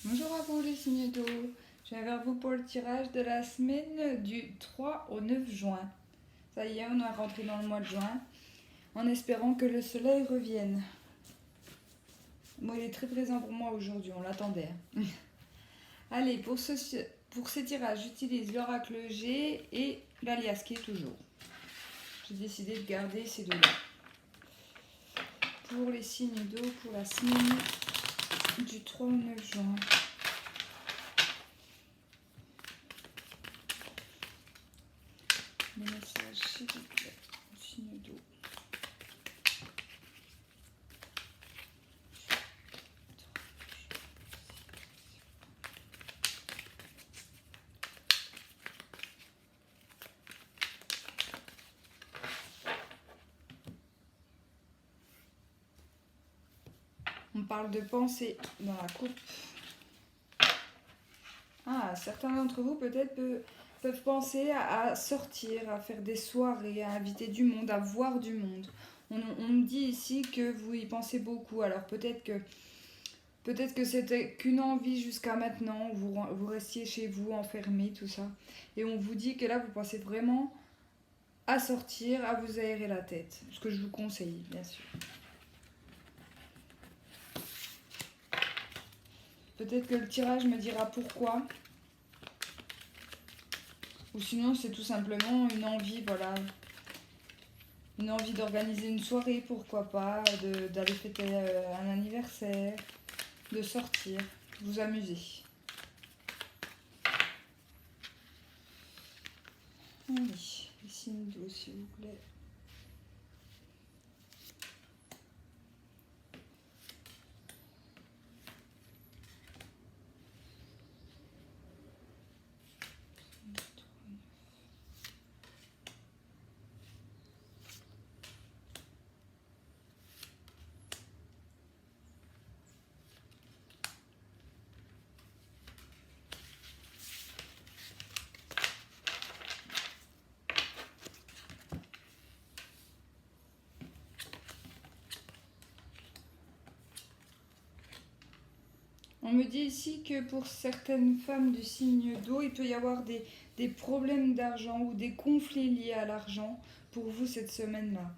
Bonjour à vous les signes d'eau, je viens vers vous pour le tirage de la semaine du 3 au 9 juin. Ça y est, on est rentré dans le mois de juin, en espérant que le soleil revienne. Bon, il est très présent pour moi aujourd'hui, on l'attendait. Allez, pour ces tirages, j'utilise l'oracle G et l'alias qui est toujours. J'ai décidé de garder ces deux-là. Pour les signes d'eau, pour la semaine du 3 au 9 juin. Les messages, s'il vous plaît, signe d'eau. On parle de pensée dans la coupe. Ah, certains d'entre vous peut-être peuvent penser à sortir, à faire des soirées, à inviter du monde, à voir du monde. On me dit ici que vous y pensez beaucoup, alors peut-être que c'était qu'une envie jusqu'à maintenant, vous restiez chez vous, enfermé, tout ça. Et on vous dit que là, vous pensez vraiment à sortir, à vous aérer la tête. Ce que je vous conseille, bien sûr. Peut-être que le tirage me dira pourquoi. Ou sinon, c'est tout simplement une envie, voilà. Une envie d'organiser une soirée, pourquoi pas, d'aller fêter un anniversaire, de sortir, vous amuser. Allez, les signes d'eau, s'il vous plaît. On me dit ici que pour certaines femmes du signe d'eau, il peut y avoir des problèmes d'argent ou des conflits liés à l'argent pour vous cette semaine-là.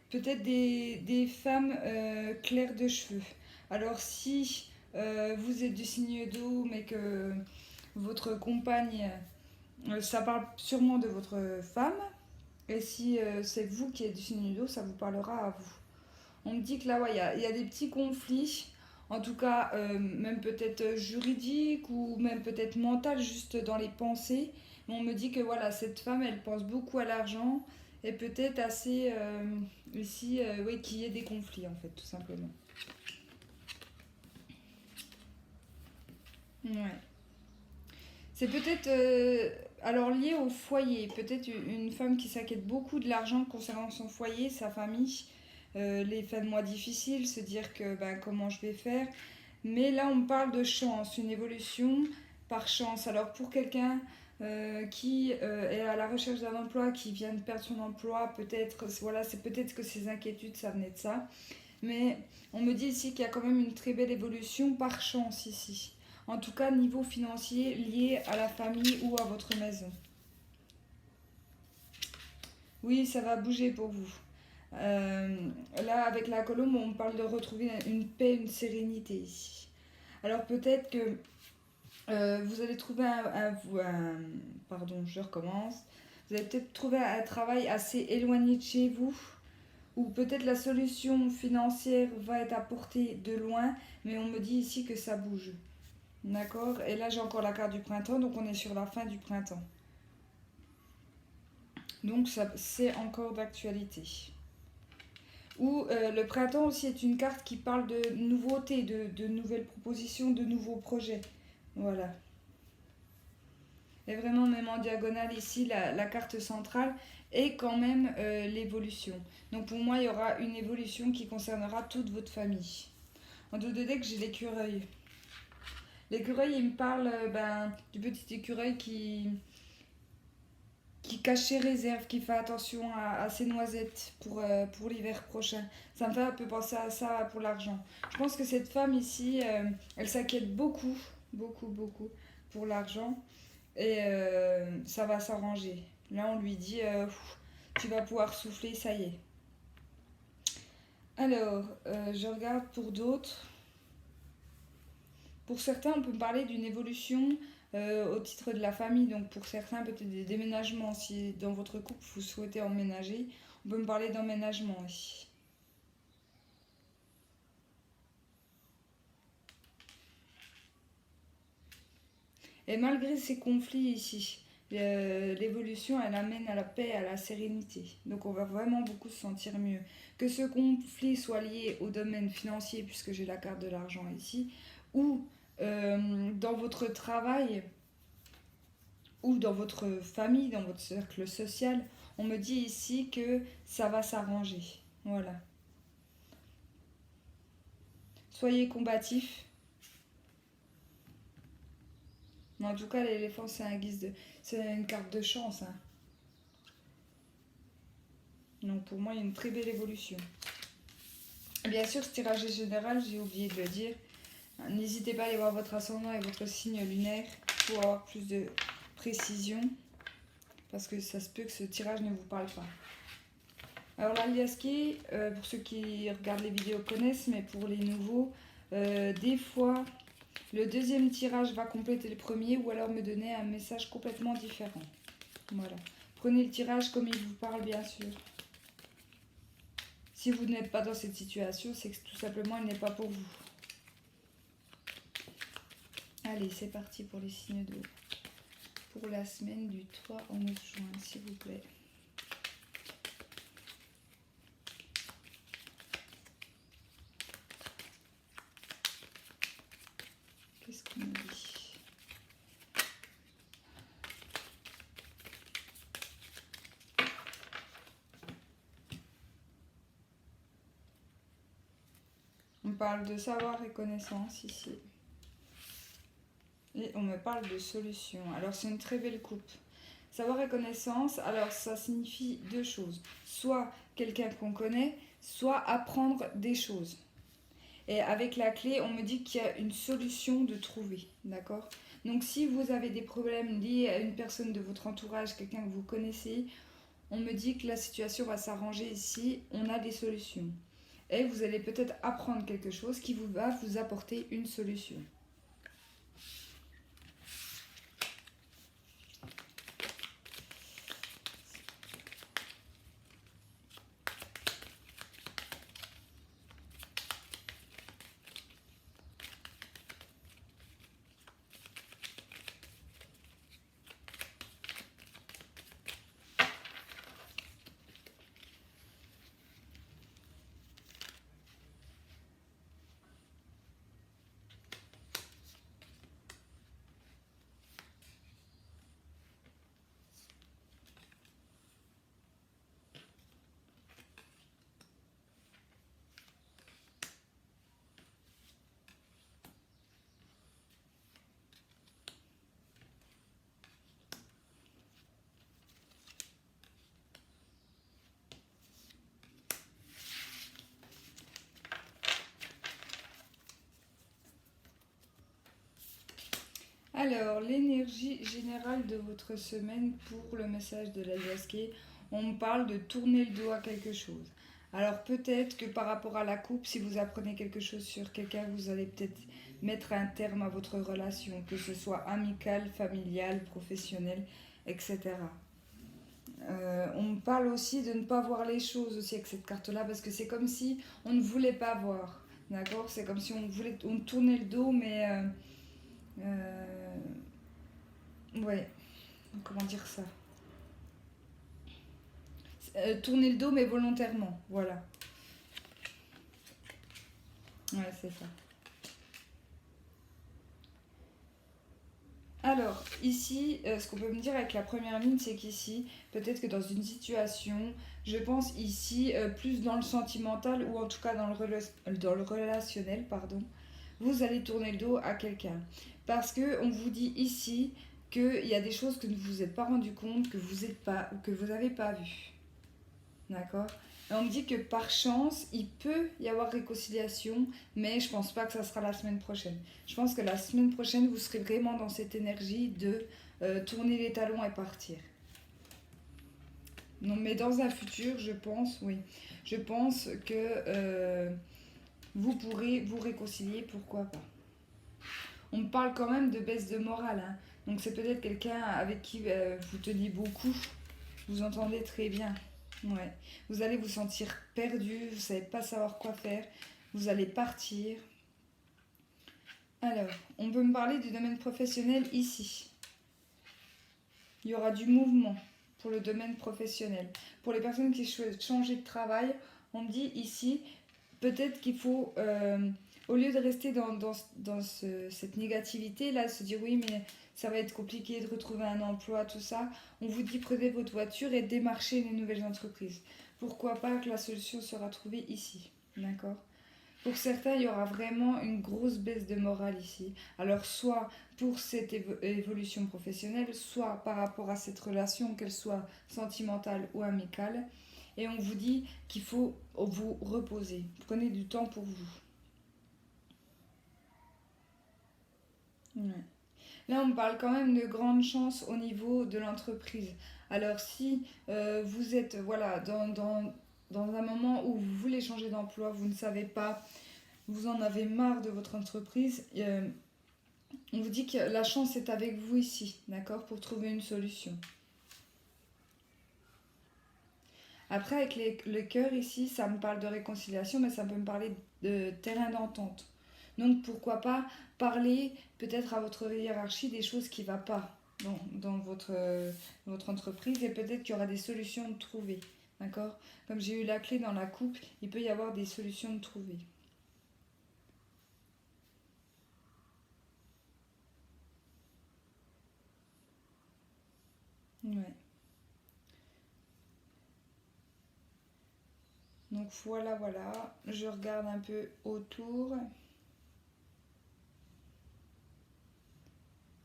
Peut-être des femmes claires de cheveux. Alors si vous êtes du signe d'eau mais que votre compagne, ça parle sûrement de votre femme. Et si c'est vous qui êtes du signe d'eau, ça vous parlera à vous. On me dit que là, ouais, y a des petits conflits, en tout cas, même peut-être juridiques ou même peut-être mental, juste dans les pensées. Mais on me dit que voilà, cette femme, elle pense beaucoup à l'argent et peut-être assez ici, ouais, qu'il y ait des conflits, en fait, tout simplement. Ouais. C'est peut-être alors lié au foyer, peut-être une femme qui s'inquiète beaucoup de l'argent concernant son foyer, sa famille, les fins de mois difficiles, se dire que ben, comment je vais faire. Mais là, on me parle de chance, une évolution par chance. Alors pour quelqu'un qui est à la recherche d'un emploi, qui vient de perdre son emploi, peut-être, voilà, c'est peut-être que ses inquiétudes, ça venait de ça. Mais on me dit ici qu'il y a quand même une très belle évolution par chance ici. En tout cas, niveau financier lié à la famille ou à votre maison. Oui, ça va bouger pour vous. Là, avec la colombe, on parle de retrouver une paix, une sérénité ici. Alors peut-être que vous allez trouver pardon, je recommence. Vous allez peut-être trouver un travail assez éloigné de chez vous, ou peut-être la solution financière va être apportée de loin, mais on me dit ici que ça bouge. D'accord. Et là, j'ai encore la carte du printemps, donc on est sur la fin du printemps. Donc, ça, c'est encore d'actualité. Ou le printemps aussi est une carte qui parle de nouveautés, de nouvelles propositions, de nouveaux projets. Voilà. Et vraiment, même en diagonale ici, la carte centrale est quand même l'évolution. Donc pour moi, il y aura une évolution qui concernera toute votre famille. En dos de deck, j'ai l'écureuil. L'écureuil, il me parle du petit écureuil qui cache ses réserves, qui fait attention à ses noisettes pour l'hiver prochain. Ça me fait un peu penser à ça pour l'argent. Je pense que cette femme ici, elle s'inquiète beaucoup beaucoup, beaucoup pour l'argent. Et ça va s'arranger. Là, on lui dit, tu vas pouvoir souffler, ça y est. Alors, je regarde pour d'autres. Pour certains, on peut parler d'une évolution au titre de la famille. Donc, pour certains, peut-être des déménagements. Si dans votre couple, vous souhaitez emménager, on peut me parler d'emménagement ici. Et malgré ces conflits ici, l'évolution, elle amène à la paix, à la sérénité. Donc on va vraiment beaucoup se sentir mieux. Que ce conflit soit lié au domaine financier, puisque j'ai la carte de l'argent ici, ou dans votre travail, ou dans votre famille, dans votre cercle social, on me dit ici que ça va s'arranger. Voilà. Soyez combatifs. Mais en tout cas, l'éléphant, c'est un guise de... c'est une carte de chance. Hein. Donc pour moi, il y a une très belle évolution. Bien sûr, ce tirage est général, j'ai oublié de le dire. N'hésitez pas à aller voir votre ascendant et votre signe lunaire pour avoir plus de précision. Parce que ça se peut que ce tirage ne vous parle pas. Alors l'aliasqué, pour ceux qui regardent les vidéos connaissent, mais pour les nouveaux, des fois, le deuxième tirage va compléter le premier ou alors me donner un message complètement différent. Voilà. Prenez le tirage comme il vous parle, bien sûr. Si vous n'êtes pas dans cette situation, c'est que tout simplement, il n'est pas pour vous. Allez, c'est parti pour les signes d'eau. Pour la semaine du 3 au 9 juin, s'il vous plaît. Qu'est-ce qu'on me dit? On parle de savoir et connaissance ici. Et on me parle de solution. Alors c'est une très belle coupe. Savoir et connaissance, alors ça signifie deux choses. Soit quelqu'un qu'on connaît, soit apprendre des choses. Et avec la clé, on me dit qu'il y a une solution de trouver. D'accord? Donc si vous avez des problèmes liés à une personne de votre entourage, quelqu'un que vous connaissez, on me dit que la situation va s'arranger ici. On a des solutions. Et vous allez peut-être apprendre quelque chose qui va vous apporter une solution. Alors, l'énergie générale de votre semaine pour le message de l'Aliasqué, on me parle de tourner le dos à quelque chose. Alors peut-être que par rapport à la coupe, si vous apprenez quelque chose sur quelqu'un, vous allez peut-être mettre un terme à votre relation, que ce soit amicale, familiale, professionnelle, etc. On me parle aussi de ne pas voir les choses aussi avec cette carte-là, parce que c'est comme si on ne voulait pas voir. D'accord? C'est comme si on tournait le dos, mais... ouais, comment dire ça? Tourner le dos, mais volontairement, voilà. Ouais, c'est ça. Alors, ici, ce qu'on peut me dire avec la première ligne, c'est qu'ici, peut-être que dans une situation, je pense ici, plus dans le sentimental ou en tout cas dans le relationnel, pardon, vous allez tourner le dos à quelqu'un. Parce que on vous dit ici qu'il y a des choses que vous ne vous êtes pas rendu compte, que vous n'avez pas vues. D'accord? Et on me dit que par chance, il peut y avoir réconciliation, mais je pense pas que ça sera la semaine prochaine. Je pense que la semaine prochaine, vous serez vraiment dans cette énergie de tourner les talons et partir. Non, mais dans un futur, je pense, oui, je pense que vous pourrez vous réconcilier, pourquoi pas. On me parle quand même de baisse de morale, hein. Donc c'est peut-être quelqu'un avec qui vous tenez beaucoup, vous entendez très bien. Ouais. Vous allez vous sentir perdu, vous savez pas savoir quoi faire, vous allez partir. Alors, on peut me parler du domaine professionnel ici. Il y aura du mouvement pour le domaine professionnel. Pour les personnes qui souhaitent changer de travail, on me dit ici, peut-être qu'il faut, au lieu de rester dans cette négativité, là, se dire oui, mais ça va être compliqué de retrouver un emploi, tout ça, on vous dit prenez votre voiture et démarchez les nouvelles entreprises. Pourquoi pas que la solution sera trouvée ici, d'accord? Pour certains, il y aura vraiment une grosse baisse de morale ici. Alors, soit pour cette évolution professionnelle, soit par rapport à cette relation, qu'elle soit sentimentale ou amicale. Et on vous dit qu'il faut vous reposer. Prenez du temps pour vous. Ouais. Là, on me parle quand même de grandes chances au niveau de l'entreprise. Alors, si vous êtes voilà, dans un moment où vous voulez changer d'emploi, vous ne savez pas, vous en avez marre de votre entreprise, on vous dit que la chance est avec vous ici, d'accord, pour trouver une solution. Après, avec le cœur ici, ça me parle de réconciliation, mais ça peut me parler de terrain d'entente. Donc pourquoi pas parler peut-être à votre hiérarchie des choses qui ne vont pas dans votre entreprise et peut-être qu'il y aura des solutions de trouver. D'accord? Comme j'ai eu la clé dans la coupe, il peut y avoir des solutions de trouver. Ouais. Donc voilà, voilà. Je regarde un peu autour.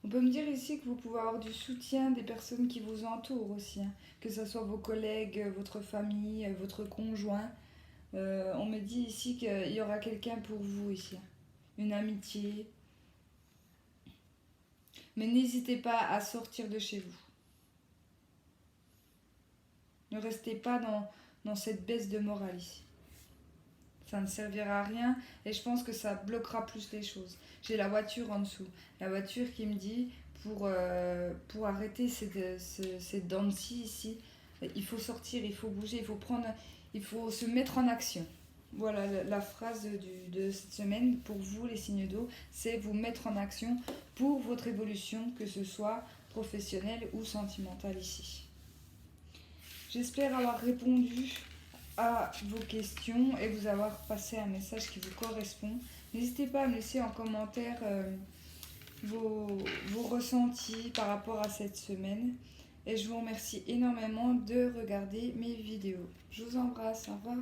On peut me dire ici que vous pouvez avoir du soutien des personnes qui vous entourent aussi, hein. Que ce soit vos collègues, votre famille, votre conjoint. On me dit ici qu'il y aura quelqu'un pour vous ici, hein. Une amitié. Mais n'hésitez pas à sortir de chez vous. Ne restez pas dans cette baisse de morale ici. Ça ne servira à rien et je pense que ça bloquera plus les choses. J'ai la voiture en dessous. La voiture qui me dit pour arrêter cette dents de scie ici, il faut sortir, il faut bouger, il faut se mettre en action. Voilà la phrase de cette semaine pour vous les signes d'eau, c'est vous mettre en action pour votre évolution, que ce soit professionnelle ou sentimentale ici. J'espère avoir répondu à vos questions et vous avoir passé un message qui vous correspond. N'hésitez pas à me laisser en commentaire vos ressentis par rapport à cette semaine. Et je vous remercie énormément de regarder mes vidéos. Je vous embrasse, au revoir.